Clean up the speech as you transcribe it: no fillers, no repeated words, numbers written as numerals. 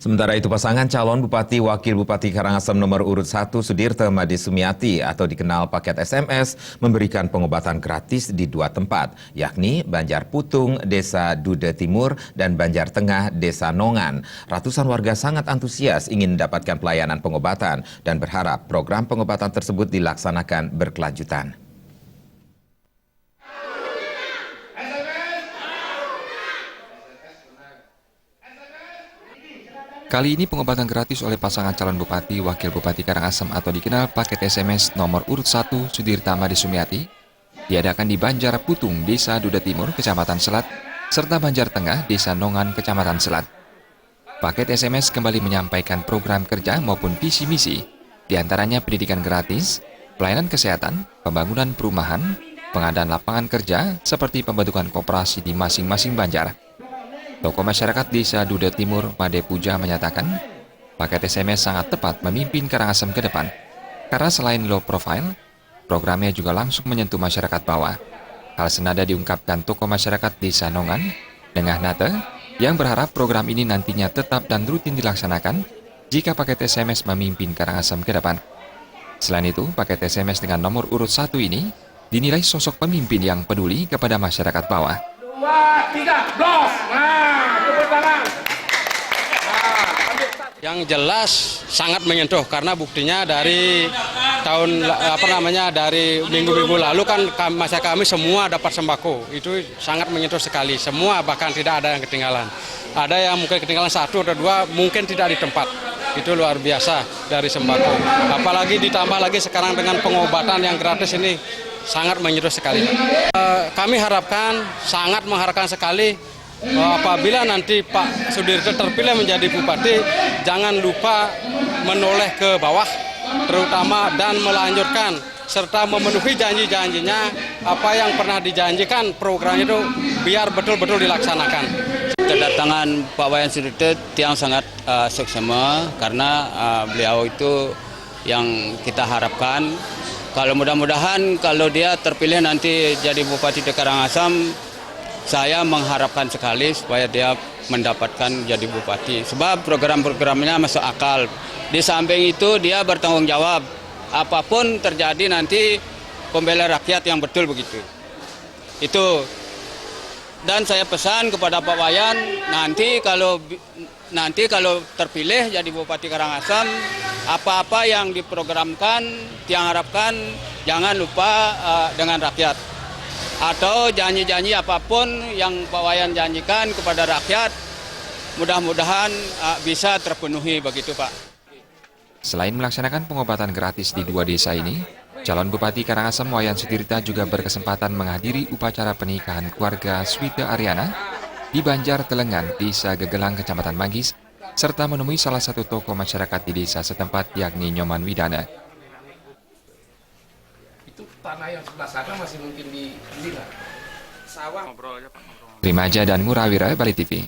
Sementara itu pasangan calon Bupati Wakil Bupati Karangasem nomor urut 1 Sudirte Made Sumiati atau dikenal paket SMS memberikan pengobatan gratis di 2 tempat, yakni Banjar Putung, Desa Dude Timur dan Banjar Tengah, Desa Nongan. Ratusan warga sangat antusias ingin mendapatkan pelayanan pengobatan dan berharap program pengobatan tersebut dilaksanakan berkelanjutan. Kali ini pengobatan gratis oleh pasangan calon Bupati Wakil Bupati Karangasem atau dikenal paket SMS nomor urut 1 Sudirte Made Sumiati diadakan di Banjar Putung, Desa Dude Timur, Kecamatan Selat, serta Banjar Tengah, Desa Nongan, Kecamatan Selat. Paket SMS kembali menyampaikan program kerja maupun visi misi, diantaranya pendidikan gratis, pelayanan kesehatan, pembangunan perumahan, pengadaan lapangan kerja, seperti pembentukan koperasi di masing-masing Banjar. Tokoh masyarakat Desa Dude Timur, Made Puja menyatakan, paket SMS sangat tepat memimpin Karangasem ke depan. Karena selain low profile, programnya juga langsung menyentuh masyarakat bawah. Hal senada diungkapkan tokoh masyarakat Desa Nongan, Nengah Nate, yang berharap program ini nantinya tetap dan rutin dilaksanakan jika paket SMS memimpin Karangasem ke depan. Selain itu, paket SMS dengan nomor urut 1 ini dinilai sosok pemimpin yang peduli kepada masyarakat bawah. 2, 3, blos. Tepuk tangan. Yang jelas sangat menyentuh karena buktinya dari dari minggu-minggu lalu kan masyarakat kami semua dapat sembako. Itu sangat menyentuh sekali. Semua bahkan tidak ada yang ketinggalan. Ada yang mungkin ketinggalan 1 atau 2 mungkin tidak di tempat. Itu luar biasa dari sembako. Apalagi ditambah lagi sekarang dengan pengobatan yang gratis ini sangat menyentuh sekali. Kami sangat mengharapkan sekali apabila nanti Pak Sudirte terpilih menjadi bupati, jangan lupa menoleh ke bawah, terutama dan melanjutkan serta memenuhi janji-janjinya apa yang pernah dijanjikan program itu biar betul-betul dilaksanakan. Kedatangan Pak Wayan Sudirte yang sangat seksama karena beliau itu yang kita harapkan. Kalau mudah-mudahan kalau dia terpilih nanti jadi Bupati di Karangasem, saya mengharapkan sekali supaya dia mendapatkan jadi Bupati. Sebab program-programnya masuk akal. Di samping itu dia bertanggung jawab. Apapun terjadi nanti pembela rakyat yang betul begitu. Itu. Dan saya pesan kepada Pak Wayan, nanti kalau terpilih jadi Bupati Karangasem, apa-apa yang diprogramkan, yang harapkan jangan lupa dengan rakyat. Atau janji-janji apapun yang Pak Wayan janjikan kepada rakyat, mudah-mudahan bisa terpenuhi begitu Pak. Selain melaksanakan pengobatan gratis di 2 desa ini, calon Bupati Karangasem Wayan Sudirte juga berkesempatan menghadiri upacara pernikahan keluarga Swite Ariana di Banjar Telengan, Desa Gegelang, Kecamatan Manggis, serta menemui salah satu tokoh masyarakat di desa setempat yakni Nyoman Widana. Itu tanah yang sebelah sana masih mungkin dibeli nggak? Sawah. Rimaja dan Murawira, Bali TV.